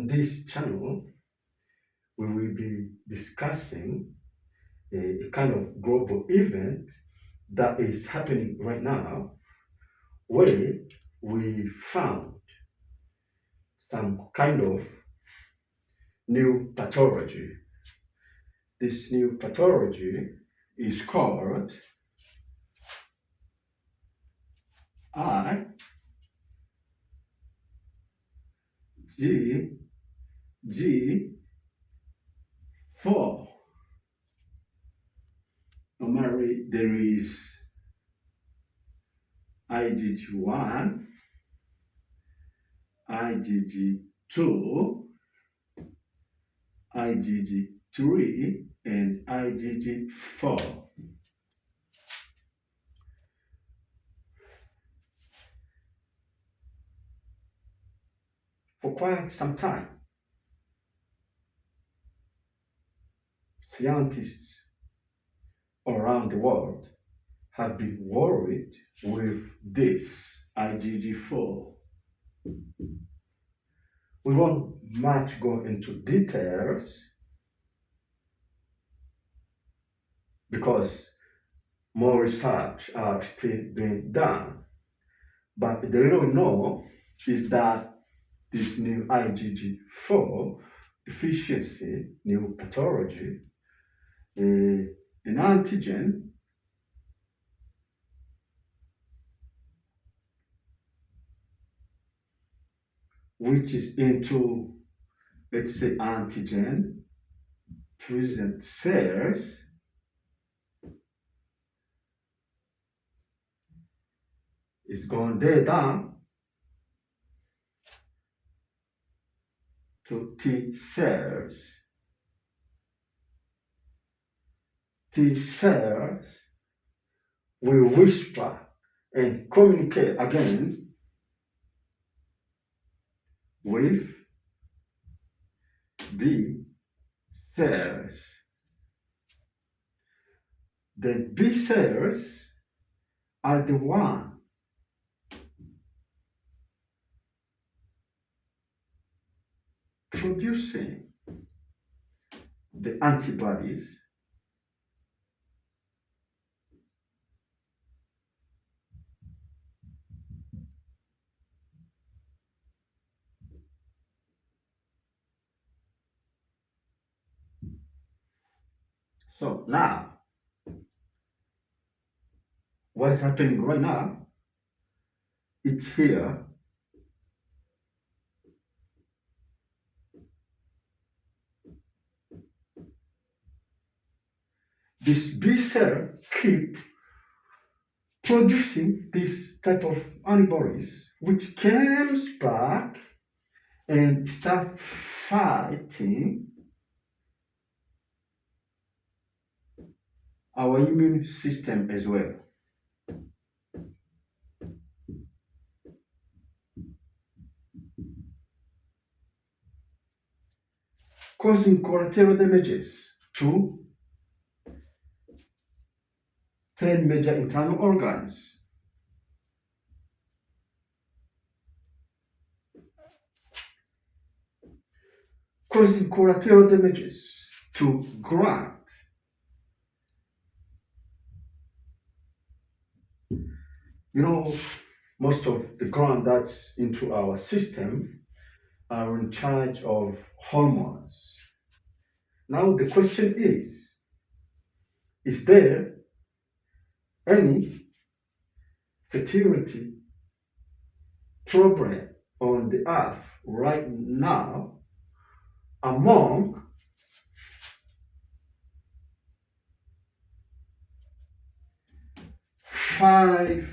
On this channel, we will be discussing a kind of global event that is happening right now, where we found some kind of new pathology. This new pathology is called IgG4. Normally, there is IgG1, IgG2, IgG3, and IgG4. For quite some time, scientists around the world have been worried with this IgG4. We won't much go into details because more research are still being done. But the real know is that this new IgG4 deficiency, new pathology, an antigen which is into, let's say, antigen present cells is going there down to T cells. T cells will whisper and communicate again with B cells. The B cells are the one producing the antibodies So now, what is happening right now? It's here. This B cell keep producing this type of antibodies, which comes back and start fighting our immune system as well. Causing collateral damages to 10 major internal organs. Causing collateral damages to gland. You know, most of the gland that's into our system are in charge of hormones. Now the question is there any fertility problem on the earth right now among $5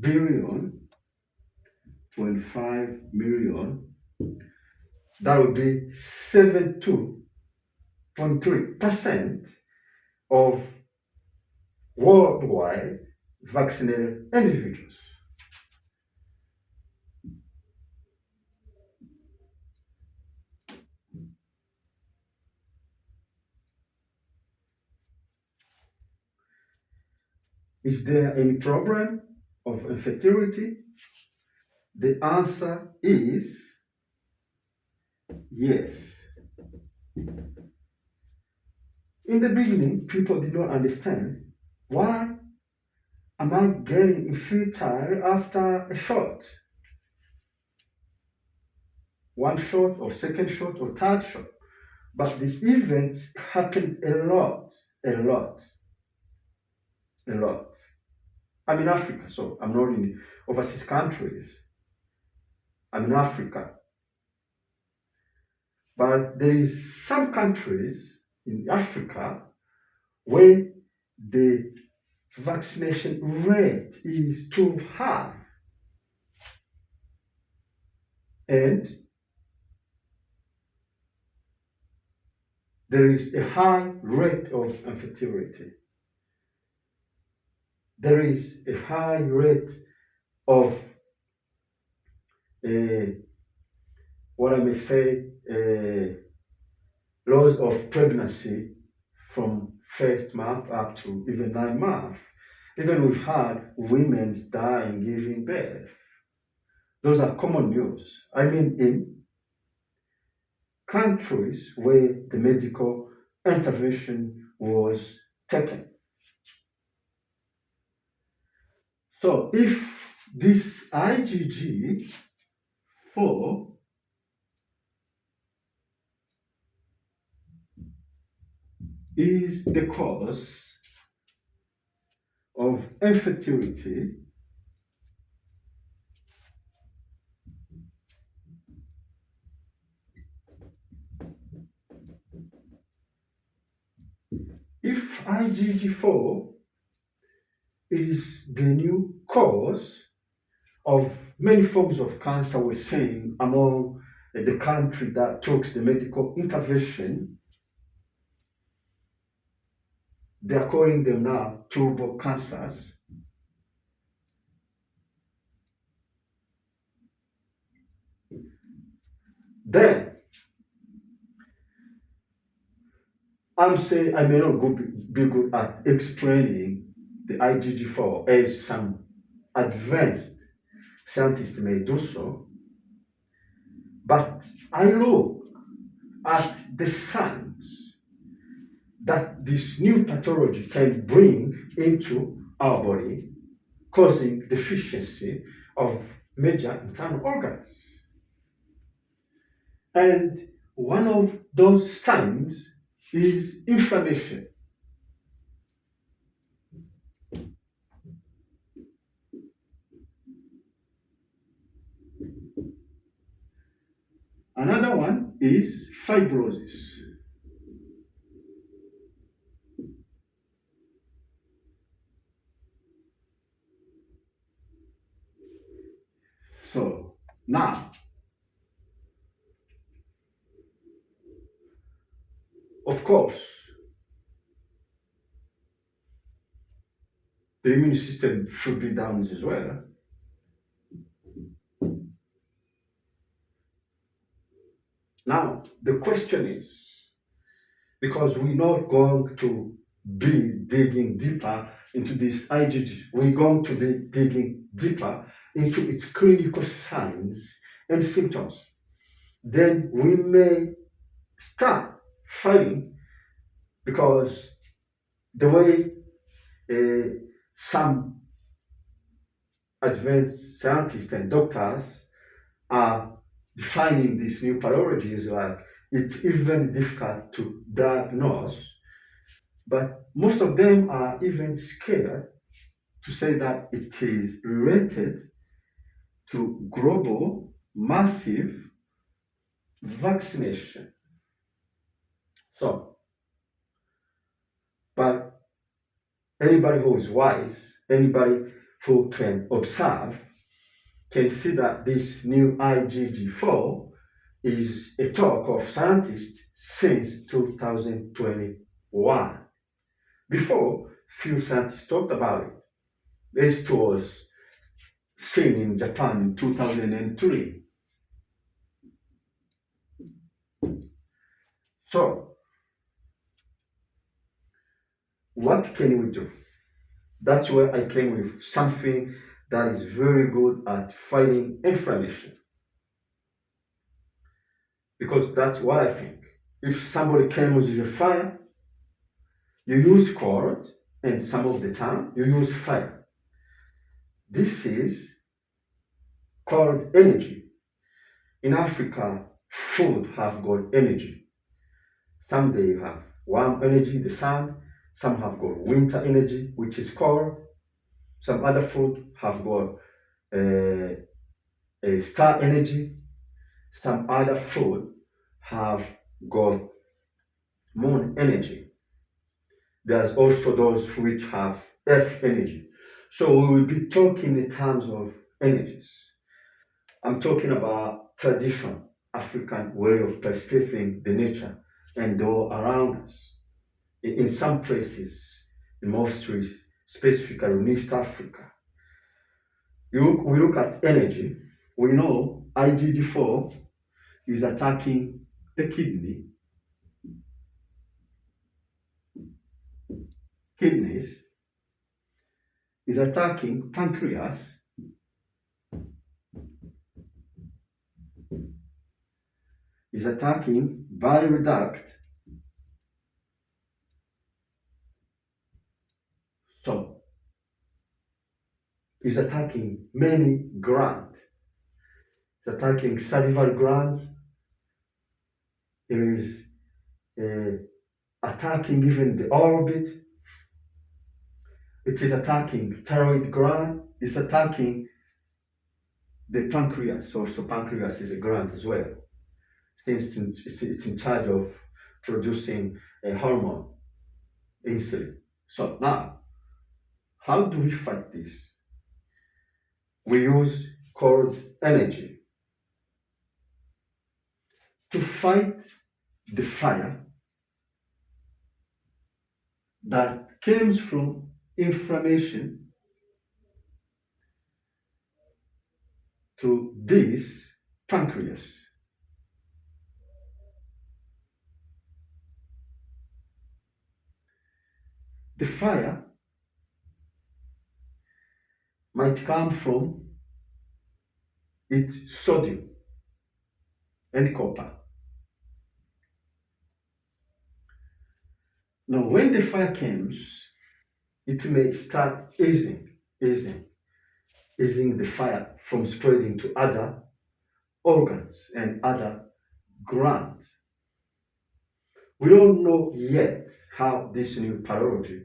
billion, 25 million? That would be 72.3% of worldwide vaccinated individuals. Is there any problem of infertility? The answer is yes. In the beginning, people did not understand why am I getting infertile after a shot, one shot or second shot or third shot. But these events happen a lot, a lot, a lot. I'm in Africa, so I'm not in overseas countries. I'm in Africa. But there is some countries in Africa where the vaccination rate is too high. And there is a high rate of infertility. There is a high rate of what I may say, loss of pregnancy from first month up to even 9 months. Even we've had women dying giving birth. Those are common news. I mean, in countries where the medical intervention was taken. So if this IgG4 is the cause of infertility, if IgG4 is the new cause of many forms of cancer, we're saying among the country that took the medical intervention, they are calling them now turbo cancers. Then I'm saying I may not be good at explaining the IgG4 as some advanced scientists may do so, but I look at the signs that this new pathology can bring into our body, causing deficiency of major internal organs. And one of those signs is inflammation. Another one is fibrosis. So now, of course, the immune system should be down as well. Now, the question is, because we're not going to be digging deeper into this IgG, we're going to be digging deeper into its clinical signs and symptoms. Then we may start fighting, because the way some advanced scientists and doctors are defining this new pathology is like it's even difficult to diagnose, but most of them are even scared to say that it is related to global massive vaccination. So, but anybody who is wise, anybody who can observe, can see that this new IgG4 is a talk of scientists since 2021. Before, few scientists talked about it. This was seen in Japan in 2003. So, what can we do? That's where I came with something that is very good at fighting inflammation. Because that's what I think. If somebody came with a fire, you use cold, and some of the time you use fire. This is called energy. In Africa, food have got energy. Some they have warm energy, the sun. Some have got winter energy, which is cold. Some other food have got uh, a star energy. Some other food have got moon energy. There's also those which have earth energy. So we will be talking in terms of energies. I'm talking about tradition, African way of perceiving the nature and the world around us. In some places, in mostly specifically in East Africa, we look at energy. We know IgG4 is attacking the kidneys, is attacking pancreas, is attacking bile duct. So is attacking many glands. It's attacking salivary glands. It is attacking even the orbit. It is attacking thyroid gland. It's attacking the pancreas. Also, pancreas is a gland as well, since it's in charge of producing a hormone, insulin. So now, how do we fight this? We use cold energy to fight the fire that comes from inflammation to this pancreas. The fire might come from its sodium and copper. Now, when the fire comes, it may start easing the fire from spreading to other organs and other glands. We don't know yet how this new pathology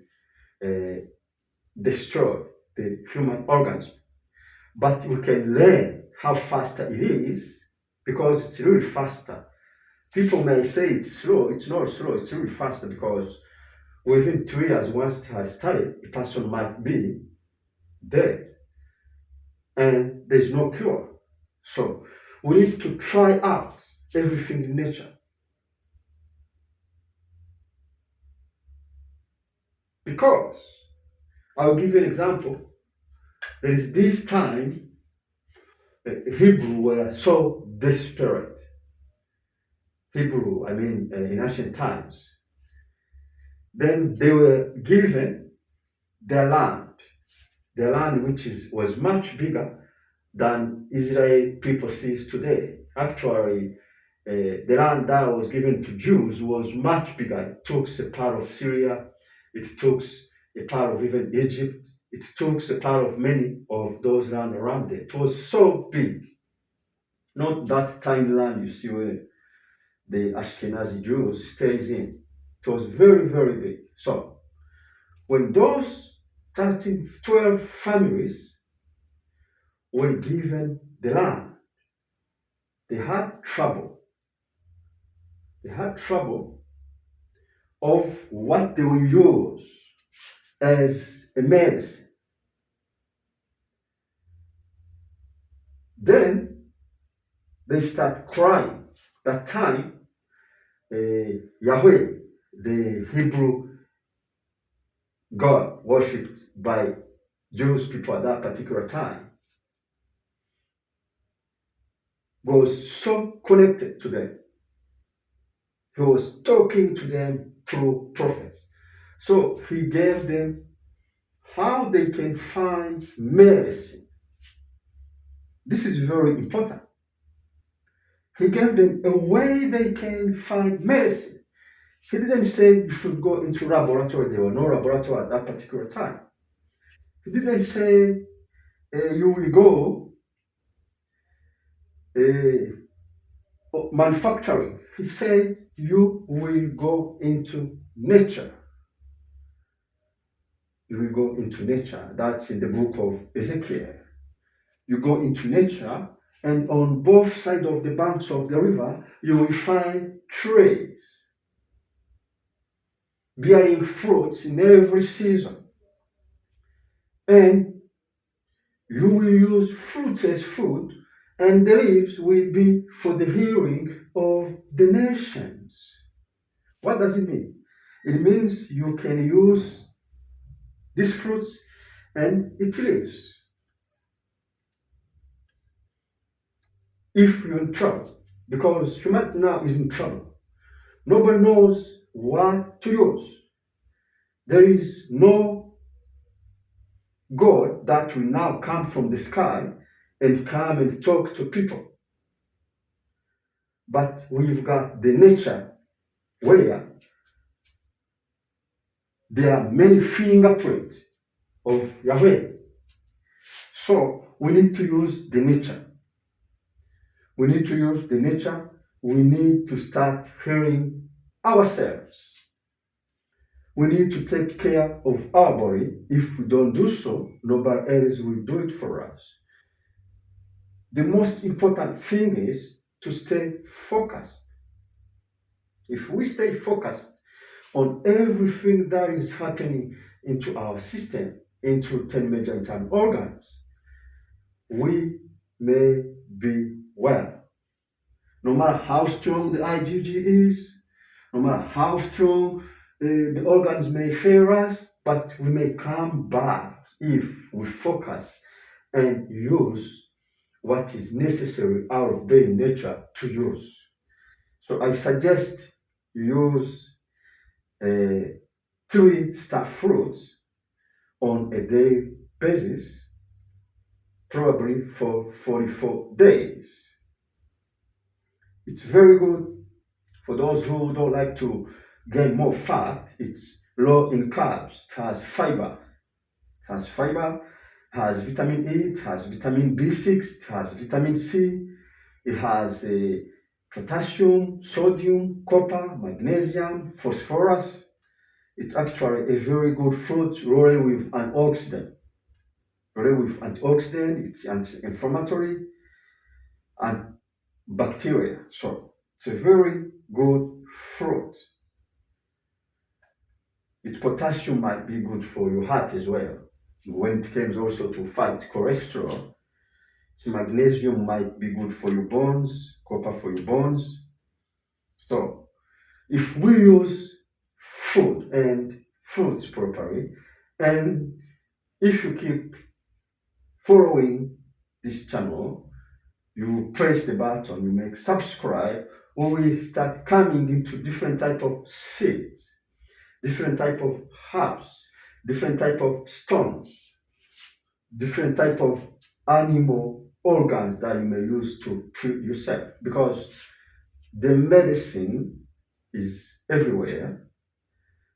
destroy the human organism, but we can learn how faster it is because it's really faster. People may say it's slow. It's not slow. It's really faster because within 3 years, once it has started, a person might be dead and there's no cure. So we need to try out everything in nature. Because I'll give you an example. There is this time Hebrew were so desperate. Hebrew, in ancient times. Then they were given their land which was much bigger than Israel people sees today. Actually, the land that was given to Jews was much bigger. It took a part of Syria, it took a part of even Egypt, it took a part of many of those land around there. It was so big. Not that tiny land you see where the Ashkenazi Jews stays in. It was very, very big. So when those 13, 12 families were given the land, they had trouble. They had trouble of what they will use as a medicine. Then they start crying. That time, Yahweh, the Hebrew God worshipped by Jewish people at that particular time, was so connected to them. He was talking to them through prophets. So he gave them how they can find medicine This is very important. He gave them a way they can find medicine. He didn't say you should go into laboratory. There were no laboratory at that particular time. He didn't say you will go manufacturing. He said you will go into nature. You will go into nature. That's in the book of Ezekiel. You go into nature, and on both sides of the banks of the river, you will find trees bearing fruits in every season. And you will use fruits as food, and the leaves will be for the healing of the nations. What does it mean? It means you can use these fruits and its leaves. If you're in trouble, because humanity now is in trouble, nobody knows what to use. There is no God that will now come from the sky and come and talk to people. But we've got the nature where there are many fingerprints of Yahweh. So we need to use the nature. We need to use the nature. We need to start healing ourselves. We need to take care of our body. If we don't do so, nobody else will do it for us. The most important thing is to stay focused. If we stay focused on everything that is happening into our system, into 10 major internal organs, we may be well. No matter how strong the IgG is, no matter how strong the organs may fail us, but we may come back if we focus and use what is necessary out of their nature to use. So I suggest use 3 star fruits on a daily basis, probably for 44 days. It's very good for those who don't like to gain more fat. It's low in carbs. It has fiber. Has vitamin E, it has vitamin B6, it has vitamin C, it has potassium, sodium, copper, magnesium, phosphorus. It's actually a very good fruit loaded with antioxidant. It's anti-inflammatory and bacteria. So it's a very good fruit. Its potassium might be good for your heart as well. When it comes also to fight cholesterol, its magnesium might be good for your bones, copper for your bones. So if we use food and fruits properly, and if you keep following this channel, you press the button, you make subscribe, we will start coming into different type of seeds, different type of herbs, different type of stones, different type of animal organs that you may use to treat yourself, because the medicine is everywhere,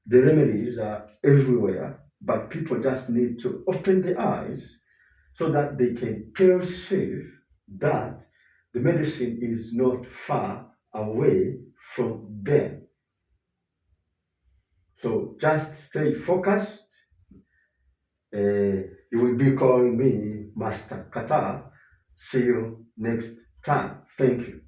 the remedies are everywhere, but people just need to open their eyes so that they can perceive that the medicine is not far away from them. So just stay focused. You will be calling me Master Kata. See you next time. Thank you.